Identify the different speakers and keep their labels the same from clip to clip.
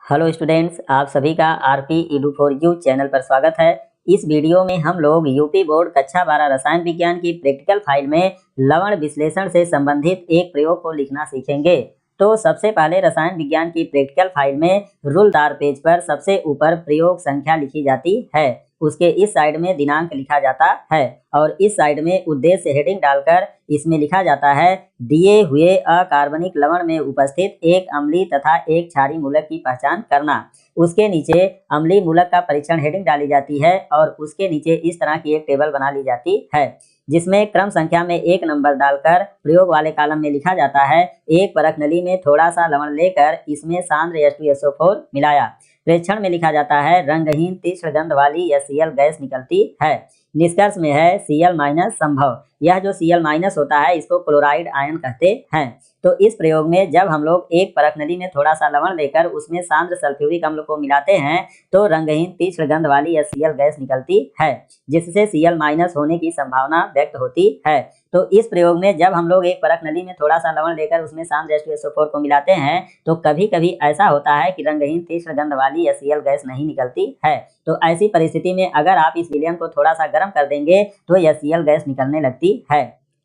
Speaker 1: Hello students, आप सभी का RP edu for you channel पर स्वागत है। इस वीडियो में हम लोग यूपी बोर्ड कक्षा 12 रसायन विज्ञान की प्रैक्टिकल फाइल में लवण विश्लेषण से संबंधित एक प्रयोग को लिखना सीखेंगे। तो सबसे पहले रसायन विज्ञान की प्रैक्टिकल फाइल में रूलदार पेज पर सबसे ऊपर प्रयोग संख्या लिखी जाती है। उसके इस साइड में दिनांक लिखा जाता है और इस साइड में उद्देश्य हेडिंग डालकर इसमें लिखा जाता है दिए हुए अकार्बनिक लवण में उपस्थित एक अम्लीय तथा एक क्षारीय मूलक की पहचान करना। उसके नीचे अम्लीय मूलक का परीक्षण हेडिंग डाली जाती है और उसके नीचे इस तरह की एक टेबल बना ली जाती है जिसमें क्रम संख्या में एक नंबर डालकर प्रयोग वाले कॉलम में लिखा जाता है एक परख नली में थोड़ा सा लवण लेकर इसमें सांद्र H2SO4 मिलाया। प्रेक्षण में लिखा जाता है रंगहीन तीक्ष्ण गंध वाली HCl गैस निकलती है। निष्कर्ष में है Cl- संभव। यह जो Cl- होता है इसको क्लोराइड आयन कहते हैं। तो इस प्रयोग में जब हम लोग एक परख नली में थोड़ा सा लवण लेकर उसमें सांद्र सल्फ्यूरिक अम्ल को मिलाते हैं तो रंगहीन तीक्ष्ण गंध वाली HCl गैस निकलती है जिससे Cl- होने की संभावना व्यक्त होती है। तो इस प्रयोग में जब हम लोग एक परख नली में थोड़ा सा लवण लेकर उसमें सांद्र H2SO4 को मिलाते हैं तो कभी कभी ऐसा होता है कि रंगहीन तीक्ष्ण गंध वाली HCl गैस नहीं निकलती है। तो ऐसी परिस्थिति में अगर आप इस विलयन को थोड़ा सा गर्म कर देंगे तो HCl गैस निकलने लगती है।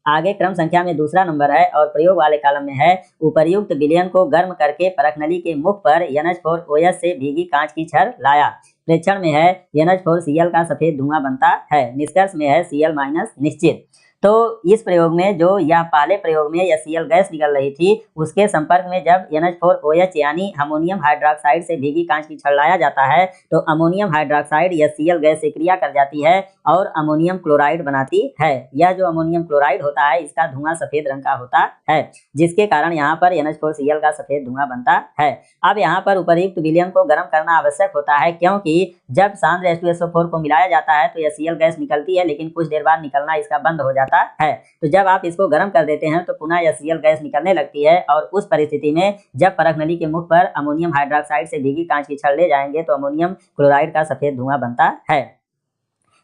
Speaker 1: आगे क्रम संख्या में दूसरा नंबर है और प्रयोग वाले कॉलम में है उपर्युक्त विलयन को गर्म करके परख नली के मुख पर NH4OH से भीगी कांच की छड़ लाया। प्रेक्षण में है NH4Cl का सफेद धुआं बनता है। निष्कर्ष में है Cl- निश्चित। तो इस प्रयोग में जो यह पहले प्रयोग में HCl गैस निकल रही थी उसके संपर्क में जब NH4OH यानी अमोनियम हाइड्रोक्साइड से भीगी कांच की छड़ लाया जाता है तो अमोनियम हाइड्रोक्साइड HCl गैस से क्रिया कर जाती है और अमोनियम क्लोराइड बनाती है। यह जो अमोनियम क्लोराइड होता है इसका धुआं सफेद रंग का होता है जिसके कारण यहाँ पर NH4Cl का सफेद धुआं बनता है। अब यहाँ पर उपर्युक्त विलयन को गर्म करना आवश्यक होता है क्योंकि जब सांद्र H2SO4 को मिलाया जाता है तो HCl गैस निकलती है लेकिन कुछ देर बाद निकलना इसका बंद हो जाता है। तो जब आप इसको गर्म कर देते हैं तो पुनः HCl गैस निकलने लगती है और उस परिस्थिति में जब परख नली के मुख पर अमोनियम हाइड्रोक्साइड से भीगी कांच की छड़ ले जाएंगे तो अमोनियम क्लोराइड का सफेद धुआं बनता है।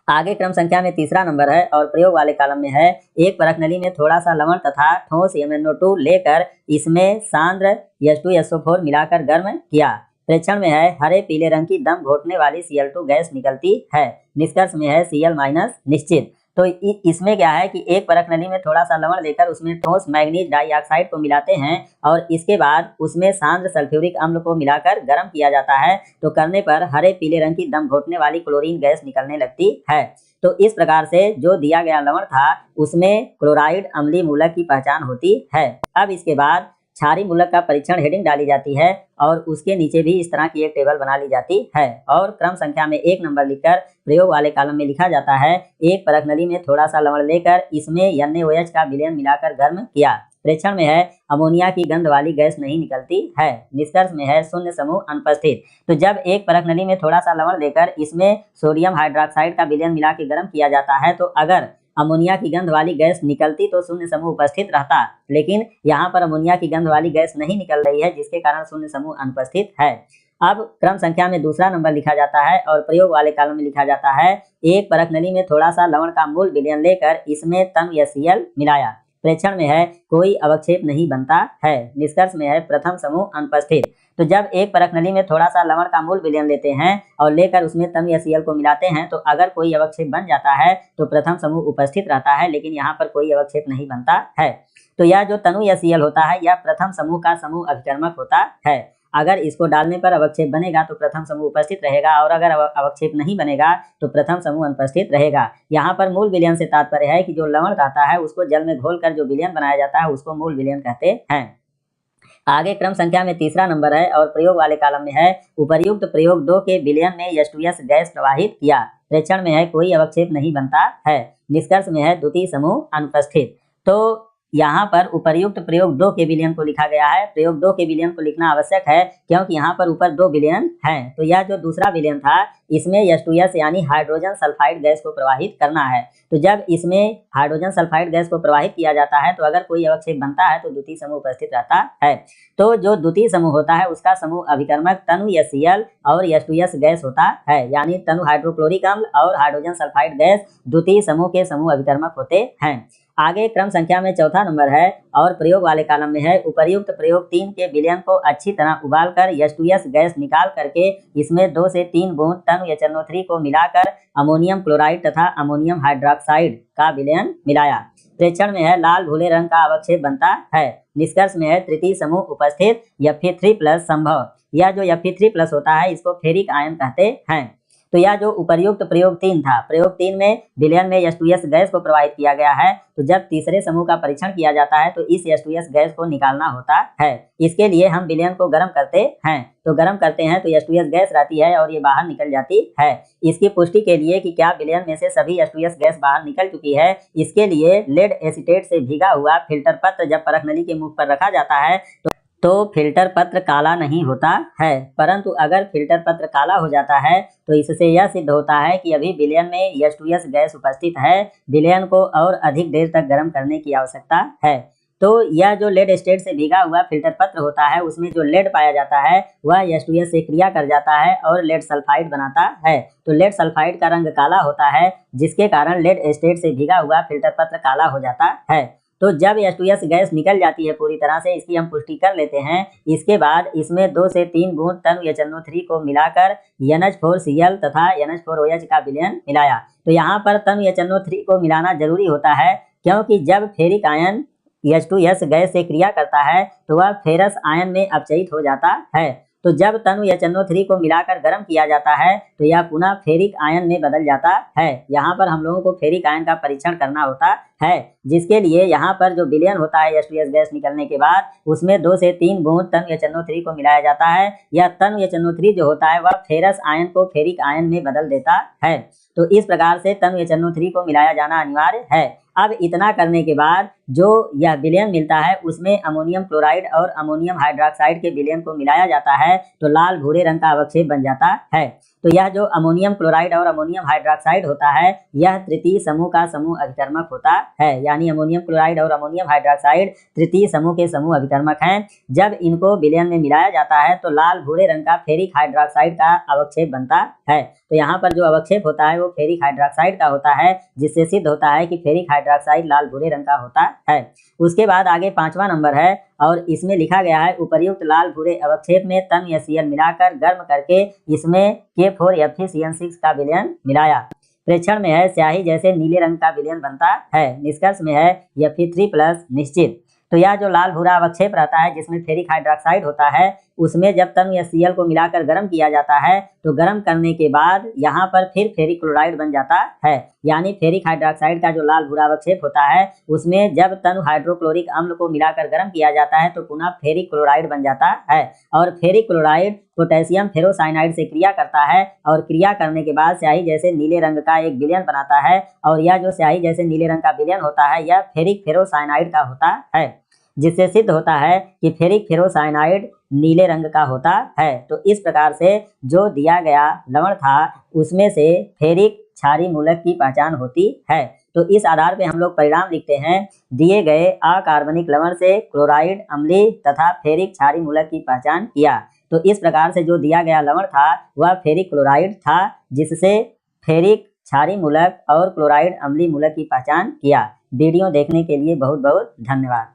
Speaker 1: आगे क्रम संख्या में तीसरा नंबर है और प्रयोग वाले कॉलम में है एक परख नली में थोड़ा सा लवण तथा ठोस MnO2 लेकर इसमें सांद्र H2SO4 मिलाकर गर्म किया। प्रेक्षण में है हरे पीले रंग की दम घोटने वाली Cl2 गैस निकलती है। निष्कर्ष में है Cl- निश्चित। तो इसमें क्या है कि एक परख नली में थोड़ा सा लवण लेकर उसमें ठोस मैग्नीज डाइऑक्साइड को मिलाते हैं और इसके बाद उसमें सांद्र सल्फ्यूरिक अम्ल को मिलाकर गर्म किया जाता है तो करने पर हरे पीले रंग की दम घोटने वाली क्लोरीन गैस निकलने लगती है। तो इस प्रकार से जो दिया गया लवण था उसमें क्लोराइड अम्लीय मूलक की पहचान होती है। अब इसके बाद क्षारीय मूलक का परीक्षण हेडिंग डाली जाती है और उसके नीचे भी इस तरह की एक टेबल बना ली जाती है और क्रम संख्या में एक नंबर लिखकर प्रयोग वाले कॉलम में लिखा जाता है एक परख नली में थोड़ा सा लवण लेकर इसमें NaOH का विलयन मिलाकर गर्म किया। प्रेक्षण में है अमोनिया की गंध वाली गैस नहीं निकलती है। निष्कर्ष में है शून्य समूह अनुपस्थित। तो जब एक परख नली में थोड़ा सा लवण लेकर इसमें सोडियम हाइड्रोक्साइड का विलयन मिला के गर्म किया जाता है तो अगर अमोनिया की गंध वाली गैस निकलती तो शून्य समूह उपस्थित रहता, लेकिन यहाँ पर अमोनिया की गंध वाली गैस नहीं निकल रही है जिसके कारण शून्य समूह अनुपस्थित है। अब क्रम संख्या में दूसरा नंबर लिखा जाता है और प्रयोग वाले कॉलम में लिखा जाता है एक परख नली में थोड़ा सा लवण का मूल विलयन लेकर इसमें तन HCl मिलाया। प्रेक्षण में है कोई अवक्षेप नहीं बनता है। निष्कर्ष में है प्रथम समूह अनुपस्थित। तो जब एक परख नली में थोड़ा सा लवण का मूल विलयन लेते हैं और लेकर उसमें तन HCl को मिलाते हैं तो अगर कोई अवक्षेप बन जाता है तो प्रथम समूह उपस्थित रहता है लेकिन यहाँ पर कोई अवक्षेप नहीं बनता है। तो यह जो तनु HCl होता है यह प्रथम समूह का समूह अभिकर्मक होता है। अगर इसको डालने पर अवक्षेप बनेगा तो प्रथम समूह उपस्थित रहेगा और अगर अवक्षेप नहीं बनेगा तो प्रथम समूह अनुपस्थित रहेगा। यहाँ पर मूल विलयन से तात्पर्य है कि जो लवण रहता है उसको जल में घोलकर जो विलयन बनाया जाता है उसको मूल विलयन कहते हैं। आगे क्रम संख्या में तीसरा नंबर है और प्रयोग वाले कॉलम में है उपर्युक्त प्रयोग 2 के विलयन में H2S गैस प्रवाहित किया। प्रेक्षण में है कोई अवक्षेप नहीं बनता है। निष्कर्ष में है द्वितीय समूह अनुपस्थित। तो यहाँ पर उपर्युक्त प्रयोग 2 के विलयन को लिखा गया है। प्रयोग 2 के विलयन को लिखना आवश्यक है क्योंकि यहाँ पर ऊपर 2 विलयन हैं। तो यह जो दूसरा विलयन था इसमें H2S यानी हाइड्रोजन सल्फाइड गैस को प्रवाहित करना है। तो जब इसमें हाइड्रोजन सल्फाइड गैस को प्रवाहित किया जाता है तो अगर कोई अवक्षेप बनता है तो द्वितीय समूह उपस्थित रहता है। तो जो द्वितीय समूह होता है उसका समूह अभिकर्मक तनु HCl और H2S गैस होता है यानी तनु हाइड्रोक्लोरिक अम्ल और हाइड्रोजन सल्फाइड गैस द्वितीय समूह के समूह अभिकर्मक होते हैं। आगे क्रम संख्या में चौथा नंबर है और प्रयोग वाले कॉलम में है उपर्युक्त प्रयोग 3 के विलयन को अच्छी तरह उबालकर H2S गैस निकाल करके इसमें 2 से 3 बूंद तनु HNO3 को मिलाकर अमोनियम क्लोराइड तथा अमोनियम हाइड्रोक्साइड का विलयन मिलाया। प्रेक्षण में है लाल भूरे रंग का अवक्षेप बनता है। निष्कर्ष में है तृतीय समूह उपस्थित Fe3+ संभव। यह जो Fe3+ होता है इसको फेरिक आयन कहते हैं। तो यह जो उपर्युक्त प्रयोग 3 था, प्रयोग 3 में विलयन में H2S गैस को प्रवाहित किया गया है। तो जब तीसरे समूह का परीक्षण किया जाता है तो इस H2S गैस को निकालना होता है। इसके लिए हम विलयन को गर्म करते हैं। तो गर्म करते हैं तो H2S गैस रहती है और ये बाहर निकल जाती है। इसकी पुष्टि के लिए कि क्या विलयन में से सभी H2S गैस बाहर निकल चुकी है, इसके लिए लेड एसीटेट से भीगा हुआ फिल्टर पत्र जब परख नली के मुख पर रखा जाता है तो फिल्टर पत्र काला नहीं होता है। परंतु अगर फिल्टर पत्र काला हो जाता है तो इससे यह सिद्ध होता है कि अभी विलयन में H2S गैस उपस्थित है। विलयन को और अधिक देर तक गर्म करने की आवश्यकता है। तो यह जो लेड स्टेट से भीगा हुआ फिल्टर पत्र होता है उसमें जो लेड पाया जाता है वह H2S से क्रिया कर जाता है और लेड सल्फाइड बनाता है। तो लेड सल्फाइड का रंग काला होता है जिसके कारण लेड स्टेट से भीगा हुआ फिल्टर पत्र काला हो जाता है। तो जब H2S गैस निकल जाती है पूरी तरह से, इसकी हम पुष्टि कर लेते हैं। इसके बाद इसमें 2 से 3 बूंद तनु HNO3 को मिलाकर NH4Cl तथा NH4OH का विलयन मिलाया। तो यहाँ पर तनु HNO3 को मिलाना जरूरी होता है क्योंकि जब फेरिक आयन H2S गैस से क्रिया करता है तो वह फेरस आयन में अपचयित हो जाता है। तो जब तनु HNO3 को मिलाकर गर्म किया जाता है तो यह पुनः फेरिक आयन में बदल जाता है। यहाँ पर हम लोगों को फेरिक आयन का परीक्षण करना होता है, जिसके लिए यहाँ पर जो विलयन होता है H2S गैस निकलने के बाद उसमें 2 से 3 बूंद तनु HNO3 को मिलाया जाता है। यह तनु HNO3 जो होता है वह फेरस आयन को फेरिक आयन में बदल देता है। तो इस प्रकार से तनु HNO3 को मिलाया जाना अनिवार्य है। अब इतना करने के बाद जो यह विलयन मिलता है उसमें अमोनियम क्लोराइड और अमोनियम हाइड्रोक्साइड के विलयन को मिलाया जाता है तो लाल भूरे रंग का अवक्षेप बन जाता है। तो यह जो अमोनियम क्लोराइड और अमोनियम हाइड्रोक्साइड होता है यह तृतीय समूह का समूह अभिकर्मक होता है। यानी अमोनियम क्लोराइड और अमोनियम हाइड्रोक्साइड तृतीय समूह के समूह अभिकर्मक हैं। जब इनको विलयन में मिलाया जाता है तो लाल भूरे रंग का फेरिक हाइड्रोक्साइड का अवक्षेप बनता है। तो यहाँ पर जो अवक्षेप होता है वो फेरिक हाइड्रोक्साइड का होता है, जिससे सिद्ध होता है कि फेरिक हाइड्रोक्साइड लाल भूरे रंग का होता है। उसके बाद आगे 5वां नंबर है और इसमें लिखा गया है उपर्युक्त लाल भूरे अवक्षेप में तनु HCl मिलाकर गर्म करके इसमें K4FeCN6 का विलयन मिलाया। प्रेक्षण में है स्याही जैसे नीले रंग का विलयन बनता है। निष्कर्ष में है Fe3+ निश्चित। तो यह जो लाल भूरा अवक्षेप रहता है जिसमें फेरिक हाइड्रोक्साइड होता है उसमें जब तनु HCl को मिलाकर गर्म किया जाता है तो गर्म करने के बाद यहाँ पर फिर फेरिक क्लोराइड बन जाता है। यानी फेरिक हाइड्रोक्साइड का जो लाल भूरा अवक्षेप होता है उसमें जब तनु हाइड्रोक्लोरिक अम्ल को मिलाकर गर्म किया जाता है तो पुनः फेरिक क्लोराइड बन जाता है और फेरिक क्लोराइड पोटेशियम फेरोसाइनाइड से क्रिया करता है और क्रिया करने के बाद स्याही जैसे नीले रंग का एक विलयन बनाता है और यह जो स्याही जैसे नीले रंग का विलयन होता है यह फेरिक फेरोसाइनाइड का होता है, जिससे सिद्ध होता है कि फेरिक फेरोसाइनाइड नीले रंग का होता है। तो इस प्रकार से जो दिया गया लवण था उसमें से फेरिक क्षारीय मूलक की पहचान होती है। तो इस आधार पे हम लोग परिणाम लिखते हैं। दिए गए अकार्बनिक लवण से क्लोराइड अम्लीय तथा फेरिक क्षारीय मूलक की पहचान किया। तो इस प्रकार से जो दिया गया लवण था वह फेरिक क्लोराइड था, जिससे फेरिक क्षारीय मूलक और क्लोराइड अम्लीय मूलक की पहचान किया। वीडियो देखने के लिए बहुत बहुत धन्यवाद।